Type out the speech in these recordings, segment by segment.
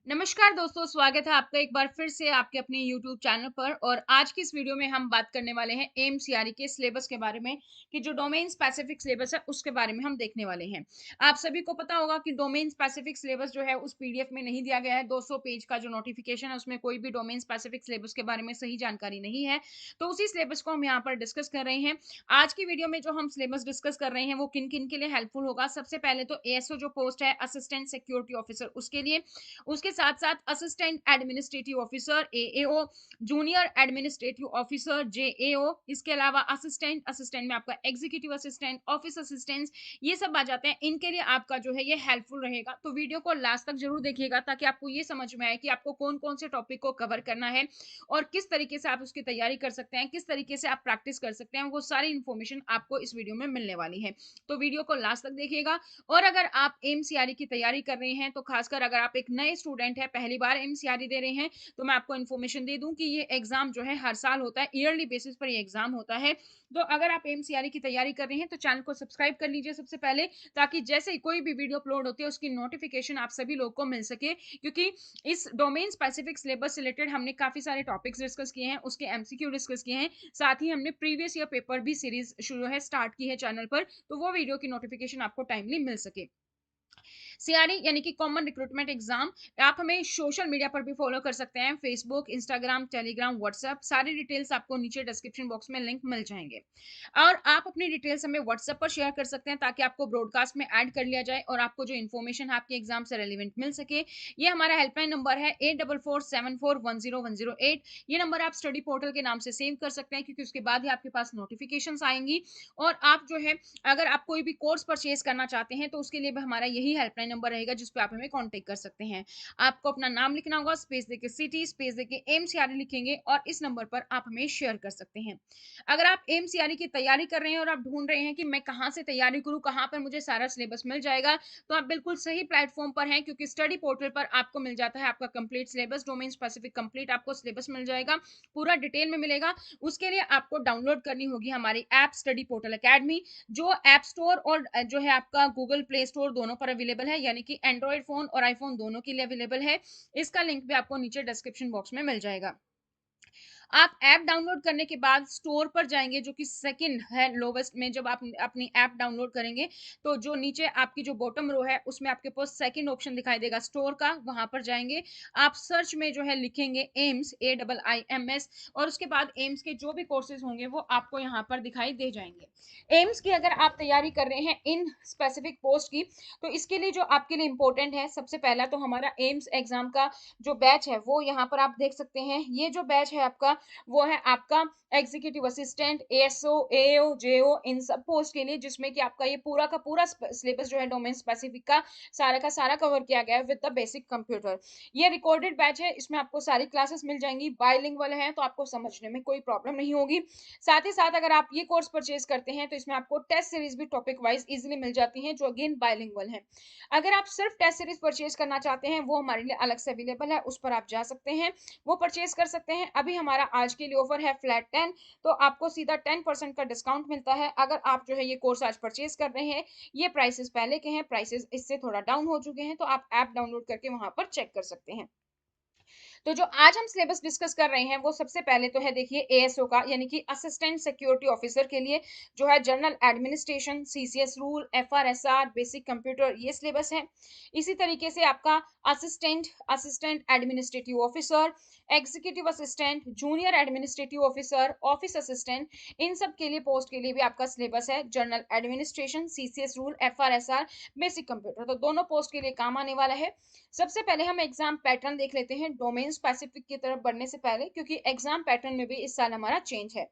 नमस्कार दोस्तों, स्वागत है आपका एक बार फिर से आपके अपने YouTube चैनल पर। और आज की इस वीडियो में हम बात करने वाले हैं एमसीआरई के सिलेबस के बारे में कि जो डोमेन स्पेसिफिक सिलेबस है उसके बारे में हम देखने वाले हैं। आप सभी को पता होगा कि डोमेन स्पेसिफिक सिलेबस जो है उस पीडीएफ में नहीं दिया गया है। 200 पेज का जो नोटिफिकेशन है उसमें कोई भी डोमेन स्पेसिफिक सिलेबस के बारे में सही जानकारी नहीं है। तो उसी सिलेबस को हम यहाँ पर डिस्कस कर रहे हैं। आज की वीडियो में जो हम सिलेबस डिस्कस कर रहे हैं वो किन किन के लिए हेल्पफुल होगा। सबसे पहले तो एएसओ जो पोस्ट है, असिस्टेंट सिक्योरिटी ऑफिसर, उसके लिए। उसके साथ साथ assistant administrative officer AAO, junior administrative officer JAO, इसके अलावा असिस्टेंट असिस्टेंट में आपका एग्जीक्यूटिव असिस्टेंट, ऑफिस असिस्टेंट, ये सब आ जाते हैं। इनके लिए आपका जो है ये हेल्पफुल रहेगा। तो वीडियो को लास्ट तक जरूर देखिएगा ताकि आपको ये समझ में आए कि आपको कौन कौन से टॉपिक को कवर करना है और किस तरीके से आप उसकी तैयारी कर सकते हैं, किस तरीके से आप प्रैक्टिस कर सकते हैं। वो सारी इंफॉर्मेशन आपको इस वीडियो में मिलने वाली है। तो वीडियो को लास्ट तक देखिएगा। और अगर आप एमसीआरई की तैयारी कर रहे हैं, तो खासकर अगर आप एक नए स्टूडेंट है, पहली बार एमसीआरई दे रहे हैं, तो मैं आपको इन्फॉर्मेशन दे दूं कि ये एग्जाम जो है हर साल होता है, ईयरली बेसिस पर ये एग्जाम होता है। तो अगर आप एमसीआरई की तैयारी कर रहे हैं तो चैनल को सब्सक्राइब कर लीजिए सबसे पहले, ताकि जैसे ही कोई भी वीडियो अपलोड होती है उसकी नोटिफिकेशन आप सभी लोग को मिल सके। क्योंकि इस डोमेन स्पेसिफिक सिलेबस से रिलेटेड हमने काफी सारे टॉपिक्स डिस्कस किए हैं, उसके एमसीक्यू डिस्कस किए हैं। साथ ही हमने प्रीवियस ईयर पेपर भी सीरीज शुरू है स्टार्ट की है चैनल पर, तो वो वीडियो की नोटिफिकेशन आपको टाइमली मिल सके। सीआरई यानी कि कॉमन रिक्रूटमेंट एग्जाम। आप हमें सोशल मीडिया पर भी फॉलो कर सकते हैं, फेसबुक, इंस्टाग्राम, टेलीग्राम, व्हाट्सएप। सारी डिटेल्स आपको नीचे डिस्क्रिप्शन बॉक्स में लिंक मिल जाएंगे। और आप अपनी डिटेल्स हमें व्हाट्सएप पर शेयर कर सकते हैं ताकि आपको ब्रॉडकास्ट में ऐड कर लिया जाए और आपको जो इन्फॉर्मेशन आपके एग्जाम से रेलिवेंट मिल सके। ये हमारा हेल्पलाइन नंबर है 8447410108। ये नंबर आप स्टडी पोर्टल के नाम से सेव कर सकते हैं, क्योंकि उसके बाद ही आपके पास नोटिफिकेशंस आएंगी। और आप जो है, अगर आप कोई भी कोर्स परचेज करना चाहते हैं तो उसके लिए भी हमारा यही हेल्पलाइन नंबर रहेगा जिस पे आप हमें कांटेक्ट कर सकते हैं। आपको अपना नाम लिखना होगा, स्पेस देके सिटी, स्पेस देके एमसीआरई लिखेंगे और इस नंबर पर आप हमें शेयर कर सकते हैं। अगर आप एमसीआरई की तैयारी कर रहे हैं और आप ढूंढ रहे हैं कि मैं कहां से तैयारी करूं, कहां पर मुझे सारा सिलेबस मिल जाएगा, तो आप बिल्कुल सही प्लेटफॉर्म पर हैं, क्योंकि स्टडी पोर्टल पर आपको मिल जाता है आपका complete syllabus, domain specific complete आपको सिलेबस मिल जाएगा, पूरा डिटेल में मिलेगा। उसके लिए आपको डाउनलोड करनी होगी हमारी ऐप स्टडी पोर्टल एकेडमी, जो ऐप स्टोर और जो है आपका गूगल प्ले स्टोर दोनों पर अवेलेबल है, यानी कि एंड्रॉइड फोन और आईफोन दोनों के लिए अवेलेबल है। इसका लिंक भी आपको नीचे डिस्क्रिप्शन बॉक्स में मिल जाएगा। आप ऐप डाउनलोड करने के बाद स्टोर पर जाएंगे, जो कि सेकंड है लोवेस्ट में। जब आप अपनी ऐप डाउनलोड करेंगे तो जो नीचे आपकी जो बॉटम रो है उसमें आपके पास सेकंड ऑप्शन दिखाई देगा स्टोर का, वहां पर जाएंगे। आप सर्च में जो है लिखेंगे एम्स, AIIMS, और उसके बाद एम्स के जो भी कोर्सेज होंगे वो आपको यहाँ पर दिखाई दे जाएंगे। एम्स की अगर आप तैयारी कर रहे हैं इन स्पेसिफिक पोस्ट की, तो इसके लिए जो आपके लिए इंपॉर्टेंट है, सबसे पहला तो हमारा एम्स एग्जाम का जो बैच है वो यहाँ पर आप देख सकते हैं। ये जो बैच है आपका, वो है आपका एग्जीक्यूटिव असिस्टेंट, एएसओ, एओ, जेओ, इन सब पोस्ट के लिए, जिसमें कि आपका ये पूरा का पूरा सिलेबस जो है डोमेन स्पेसिफिक का सारा कवर किया गया है विद द बेसिक कंप्यूटर। ये रिकॉर्डेड बैच है, इसमें आपको सारी क्लासेस मिल जाएंगी, बाइलिंगुअल है तो आपको समझने में कोई प्रॉब्लम नहीं होगी। साथ ही साथ अगर आप ये कोर्स परचेज करते हैं तो इसमें आपको टेस्ट सीरीज भी टॉपिक वाइज इजिली मिल जाती हैं, जो अगेन बाइलिंगुअल है। अगर आप सिर्फ टेस्ट सीरीज परचेज करना चाहते हैं, वो हमारे लिए अलग से अवेलेबल है, उस पर आप जा सकते हैं, वो परचेज कर सकते हैं। अभी हमारा आज के लिए ऑफर है फ्लैट 10, तो आपको सीधा 10% का डिस्काउंट मिलता है अगर आप जो है ये कोर्स आज परचेज कर रहे हैं। ये प्राइसेस पहले के हैं, प्राइसेस इससे थोड़ा डाउन हो चुके हैं, तो आप ऐप डाउनलोड करके वहां पर चेक कर सकते हैं। तो जो आज हम सिलेबस डिस्कस कर रहे हैं वो सबसे पहले तो है, देखिए, एएसओ का, यानी कि असिस्टेंट सिक्योरिटी ऑफिसर के लिए जो है general administration, CCS rule, FRSR, basic computer, ये सिलेबस है। इसी तरीके से आपका assistant assistant administrative officer, executive assistant, junior administrative officer, office assistant, इन सब के लिए पोस्ट के लिए भी आपका सिलेबस है general administration, CCS rule, FRSR, basic computer. तो दोनों पोस्ट के लिए काम आने वाला है। सबसे पहले हम एग्जाम पैटर्न देख लेते हैं डोमेन स्पेसिफिक की तरफ बढ़ने से पहले, क्योंकि एग्जाम पैटर्न में भी इस साल हमारा चेंज है।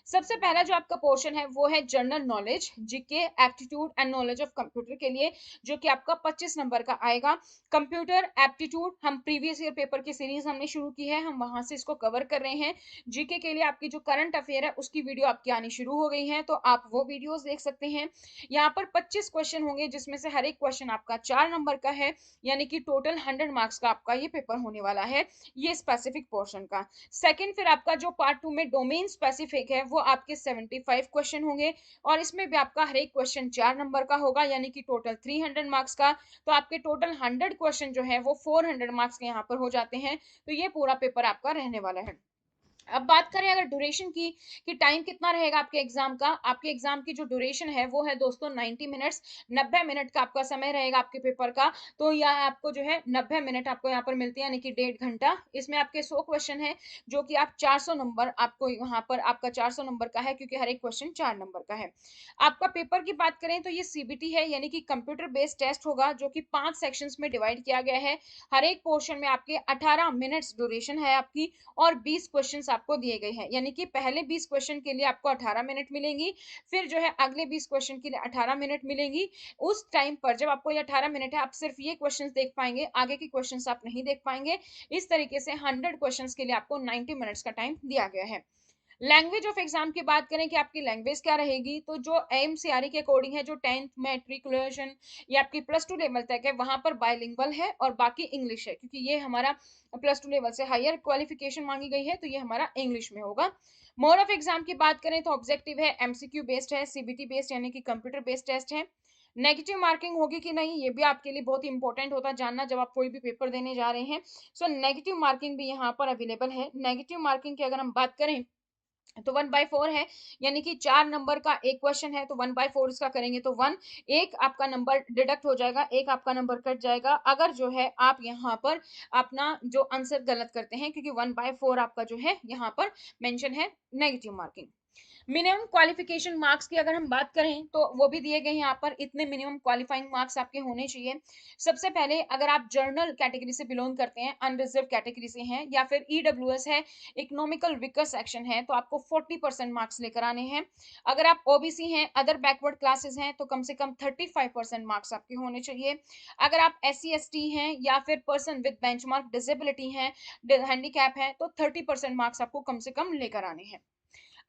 सबसे पहला जो आपका पोर्शन है वो है general knowledge, GK, aptitude and knowledge of computer के लिए, जो कि आपका 25 नंबर का आएगा। कंप्यूटर एप्टीट्यूड, हम प्रीवियस ईयर पेपर की सीरीज हमने शुरू की है, हम वहां से इसको कवर कर रहे हैं। जीके के लिए आपकी जो करंट अफेयर है उसकी वीडियो आपकी आनी शुरू हो गई है, तो आप वो वीडियोस देख सकते हैं। यहाँ पर 25 क्वेश्चन होंगे, जिसमें से हर एक क्वेश्चन आपका 4 नंबर का है, यानी कि टोटल 100 मार्क्स का आपका ये पेपर होने वाला है। ये स्पेसिफिक पोर्शन का। सेकंड फिर आपका जो पार्ट 2 में डोमेन स्पेसिफिक है वो आपके 75 क्वेश्चन होंगे और इसमें भी आपका हर एक क्वेश्चन 4 नंबर का होगा, यानी कि टोटल 300 मार्क्स का। तो आपके टोटल 100 क्वेश्चन जो है वो 400 मार्क्स के यहाँ पर हो जाते हैं। तो ये पूरा पेपर आपका रहने वाला है। अब बात करें अगर ड्यूरेशन की कि टाइम कितना रहेगा आपके एग्जाम का, आपके एग्जाम की जो ड्यूरेशन है वो है दोस्तों 90 मिनट्स, 90 मिनट का आपका समय रहेगा आपके पेपर का। तो यह आपको जो है 90 मिनट आपको यहाँ पर मिलती है, यानी कि 1.5 घंटा। इसमें आपके 100 क्वेश्चन है जो कि आप 400 नंबर आपको यहाँ पर आपका 400 नंबर का है, क्योंकि हर एक क्वेश्चन 4 नंबर का है। आपका पेपर की बात करें तो ये सीबीटी है, यानी कि कंप्यूटर बेस्ड टेस्ट होगा, जो कि 5 सेक्शंस में डिवाइड किया गया है। हर एक पोर्शन में आपके 18 मिनट्स ड्यूरेशन है आपकी और 20 क्वेश्चंस आपको दिए गए हैं, यानी कि पहले 20 क्वेश्चन के लिए आपको 18 मिनट मिलेंगी, फिर जो है अगले 20 क्वेश्चन के लिए 18 मिनट मिलेंगी। उस टाइम पर जब आपको ये 18 मिनट है, आप सिर्फ ये क्वेश्चंस देख पाएंगे, आगे के क्वेश्चंस आप नहीं देख पाएंगे। इस तरीके से 100 क्वेश्चंस के लिए आपको 90 मिनट्स का टाइम दिया गया है। लैंग्वेज ऑफ एग्जाम की बात करें कि आपकी लैंग्वेज क्या रहेगी, तो जो एमसीआरई के अकॉर्डिंग है, जो 10th मैट्रिकुलेशन या आपकी +2 लेवल तक है, वहां पर बायलिंगुअल है और बाकी इंग्लिश है, क्योंकि ये हमारा +2 लेवल से हायर क्वालिफिकेशन मांगी गई है, तो ये हमारा इंग्लिश में होगा। मोड ऑफ एग्जाम की बात करें तो ऑब्जेक्टिव है, एमसीक्यू बेस्ड है, सीबीटी बेस्ड यानी कि कंप्यूटर बेस्ड टेस्ट है। नेगेटिव मार्किंग होगी कि नहीं, ये भी आपके लिए बहुत इंपॉर्टेंट होता है जानना जब आप कोई भी पेपर देने जा रहे हैं। सो नेगेटिव मार्किंग भी यहाँ पर अवेलेबल है। नेगेटिव मार्किंग की अगर हम बात करें तो 1/4 है, यानी कि 4 नंबर का एक क्वेश्चन है, तो 1/4 इसका करेंगे तो 1, एक आपका नंबर डिडक्ट हो जाएगा, एक आपका नंबर कट जाएगा अगर जो है आप यहाँ पर अपना जो आंसर गलत करते हैं, क्योंकि 1/4 आपका जो है यहाँ पर मेंशन है negative marking. Minimum qualification marks की अगर हम बात करें तो वो भी दिए गए हैं यहाँ पर, इतने मिनिमम क्वालिफाइंग मार्क्स आपके होने चाहिए। सबसे पहले अगर आप जर्नल कैटेगरी से बिलोंग करते हैं, अनरिजर्व कैटेगरी से हैं, या फिर ईडब्ल्यूएस है, इकोनॉमिकल वीकर सेक्शन है, तो आपको 40% मार्क्स लेकर आने हैं। अगर आप ओबीसी हैं, अदर बैकवर्ड क्लासेस हैं, तो कम से कम 35% मार्क्स आपके होने चाहिए। अगर आप SC ST हैं या फिर पर्सन विद बेंचमार्क डिसेबिलिटी हैं, हैंडीकैप है, तो 30% मार्क्स आपको कम से कम लेकर आने हैं।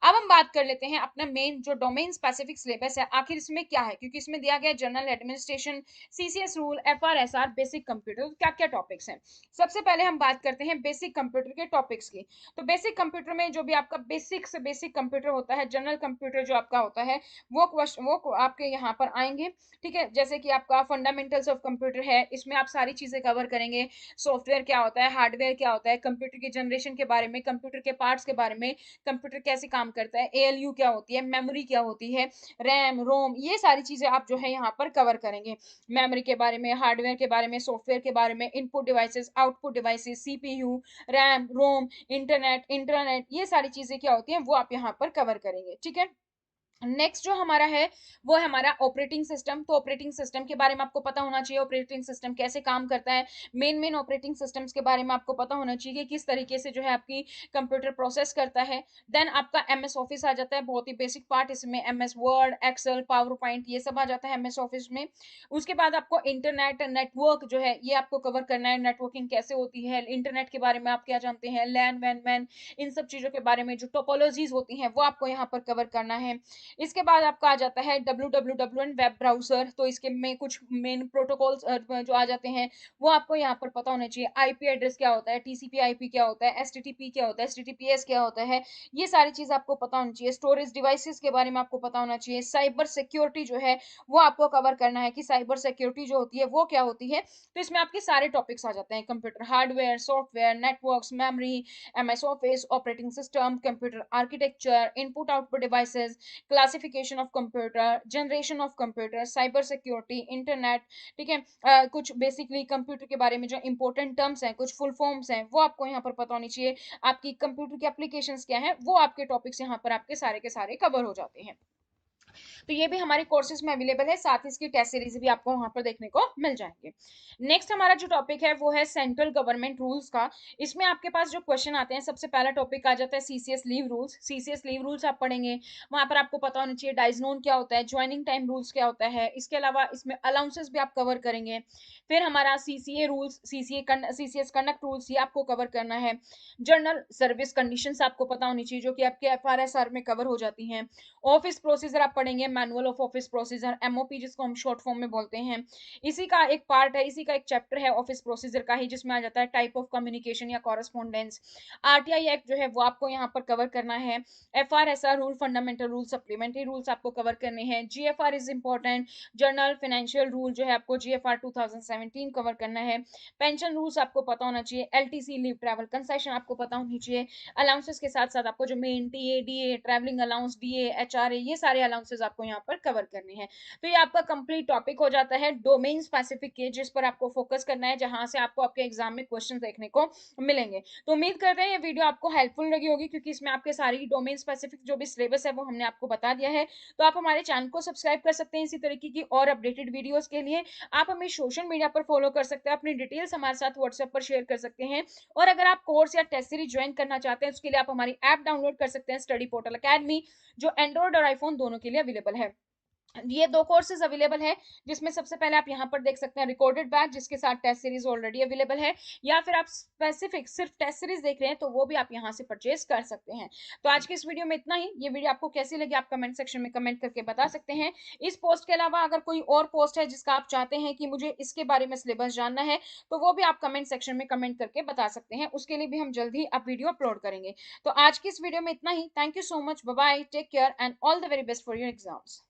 अब हम बात कर लेते हैं अपना मेन जो डोमेन स्पेसिफिक सिलेबस है, आखिर इसमें क्या है, क्योंकि इसमें दिया गया general administration, CCS rule, FRSR, basic computer, तो क्या क्या टॉपिक्स हैं। सबसे पहले हम बात करते हैं बेसिक कंप्यूटर के टॉपिक्स की। तो बेसिक कंप्यूटर में जो भी आपका बेसिक से बेसिक कंप्यूटर होता है, जनरल कंप्यूटर जो आपका होता है, वो आपके यहाँ पर आएंगे। ठीक है, जैसे कि आपका फंडामेंटल्स ऑफ कंप्यूटर है, इसमें आप सारी चीजें कवर करेंगे। सॉफ्टवेयर क्या होता है, हार्डवेयर क्या होता है, कंप्यूटर की जनरेशन के बारे में, कंप्यूटर के पार्ट्स के बारे में, कंप्यूटर कैसे काम करता है, एएलयू क्या होती है, मेमोरी क्या होती है, रैम रोम, ये सारी चीजें आप जो है यहाँ पर कवर करेंगे। मेमोरी के बारे में, हार्डवेयर के बारे में, सॉफ्टवेयर के बारे में, input devices, output devices, CPU, RAM ROM, internet internet, ये सारी चीजें क्या होती हैं वो आप यहाँ पर कवर करेंगे। ठीक है, नेक्स्ट जो हमारा है वो है हमारा ऑपरेटिंग सिस्टम। तो ऑपरेटिंग सिस्टम के बारे में आपको पता होना चाहिए, ऑपरेटिंग सिस्टम कैसे काम करता है, मेन ऑपरेटिंग सिस्टम्स के बारे में आपको पता होना चाहिए कि किस तरीके से जो है आपकी कंप्यूटर प्रोसेस करता है। देन आपका एमएस ऑफिस आ जाता है, बहुत ही बेसिक पार्ट, इसमें MS Word, Excel, PowerPoint, ये सब आ जाता है एमएस ऑफिस में। उसके बाद आपको इंटरनेट नेटवर्क जो है ये आपको कवर करना है, नेटवर्किंग कैसे होती है, इंटरनेट के बारे में आप क्या जानते हैं, लैन वैन मैन, इन सब चीजों के बारे में जो टोपोलॉजीज होती हैं वो आपको यहाँ पर कवर करना है। इसके बाद आपका आ जाता है www एंड वेब ब्राउजर, तो इसके में कुछ मेन प्रोटोकॉल्स जो आ जाते हैं वो आपको यहाँ पर पता होना चाहिए। आईपी एड्रेस क्या होता है, टीसीपी आईपी क्या होता है, एसटीटीपी क्या होता है, एचटीटीपीएस क्या होता है, ये सारी चीज आपको पता होनी चाहिए। स्टोरेज डिवाइसेस के बारे में आपको पता होना चाहिए। साइबर सिक्योरिटी जो है वो आपको कवर करना है कि साइबर सिक्योरिटी जो होती है वो क्या होती है। तो इसमें आपके सारे टॉपिक्स आ जाते हैं, computer hardware, software, networks, memory, MS office, operating system, computer architecture, input output devices, classification of computer, generation of computer, cyber security, internet. ठीक है, कुछ बेसिकली कंप्यूटर के बारे में जो इंपॉर्टेंट टर्म्स हैं, कुछ फुल फॉर्म्स हैं, वो आपको यहाँ पर पता होनी चाहिए। आपकी कंप्यूटर की एप्लीकेशंस क्या है, वो आपके टॉपिक्स यहाँ पर आपके सारे के सारे कवर हो जाते हैं। तो ये भी हमारे कोर्सेज में अवेलेबल है, साथ ही इसकी टेस्ट सीरीज भी आपको वहां पर देखने को मिल जाएंगे। नेक्स्ट हमारा जो टॉपिक है वो है सेंट्रल गवर्नमेंट रूल्स का। इसमें आपके पास जो क्वेश्चन आते हैं, सबसे पहला टॉपिक आ जाता है CCS leave rules. CCS leave rules आप पढ़ेंगे, वहां पर आपको पता होना चाहिए डाइजनोन क्या होता है, ज्वाइनिंग टाइम रूल्स क्या होता है, इसके अलावा इसमें अलाउंसेस भी आप कवर करेंगे। फिर हमारा CCA rules, CCS conduct rules, ये आपको कवर करना है। जर्नल सर्विस कंडीशंस आपको पता होनी चाहिए जो कि आपके एफआरएसआर में कवर हो जाती हैं। ऑफिस प्रोसीजर आप पढ़ेंगे, पढ़ेंगे manual of office procedure, MOP जिसको हम शॉर्ट फॉर्म में बोलते हैं। इसी का एक पार्ट है, इसी का एक चैप्टर है ऑफिस प्रोसीजर का ही, जिसमें आ जाता है टाइप ऑफ कम्युनिकेशन या कॉरेस्पॉन्डेंस। आरटीआई एक्ट जो है वो आपको यहाँ पर कवर करना है। FRSR rule, fundamental rule, supplementary rules आपको कवर करने हैं। GFR is important, general financial rule जो है आपको जीएफआर 2017 कवर करना है। पेंशन रूल्स आपको पता होना चाहिए। एलटीसी लीव ट्रैवल कंसेशन आपको पता होनी चाहिए। अलाउंसेस के साथ साथ आपको जो main TA, DA, travelling allowance, DA, HRA, ये सारे अलाउंसेस आपको यहाँ पर कवर करने हैं। तो ये आपका कंप्लीट टॉपिक हो जाता है डोमेन स्पेसिफिक के, जिस पर आपको फोकस करना है, जहां से आपको आपके एग्जाम में क्वेश्चन देखने को मिलेंगे। तो उम्मीद करते हैं ये वीडियो आपको हेल्पफुल लगी होगी, क्योंकि इसमें आपके सारी डोमेन स्पेसिफिक जो भी सिलेबस है वो हमने आपको बता दिया है। तो आप हमारे चैनल को सब्सक्राइब कर सकते हैं इसी तरीके की और अपडेटेड वीडियोस के लिए। आप हमें सोशल मीडिया पर फॉलो कर सकते हैं, अपनी डिटेल्स हमारे साथ व्हाट्सएप पर शेयर कर सकते हैं। और अगर आप कोर्स या टेस्ट सीरीज ज्वाइन करना चाहते हैं, उसके लिए आप हमारी ऐप डाउनलोड कर सकते हैं, स्टडी पोर्टल अकेडमी, जो एंड्रॉइड और आईफोन दोनों के लिए अवेलेबल है। ये दो कोर्सेज अवेलेबल है, जिसमें सबसे पहले आप यहाँ पर देख सकते हैं रिकॉर्डेड बैच, जिसके साथ टेस्ट सीरीज ऑलरेडी अवेलेबल है, या फिर आप स्पेसिफिक सिर्फ टेस्ट सीरीज देख रहे हैं तो वो भी आप यहाँ से परचेज कर सकते हैं। तो आज के इस वीडियो में इतना ही। ये वीडियो आपको कैसी लगी आप कमेंट सेक्शन में कमेंट करके बता सकते हैं। इस पोस्ट के अलावा अगर कोई और पोस्ट है जिसका आप चाहते हैं कि मुझे इसके बारे में सिलेबस जानना है, तो वो भी आप कमेंट सेक्शन में कमेंट करके बता सकते हैं। उसके लिए भी हम जल्द ही अब वीडियो अपलोड करेंगे। तो आज की इस वीडियो में इतना ही। Thank you so much, bye bye, take care and all the very best for your exams.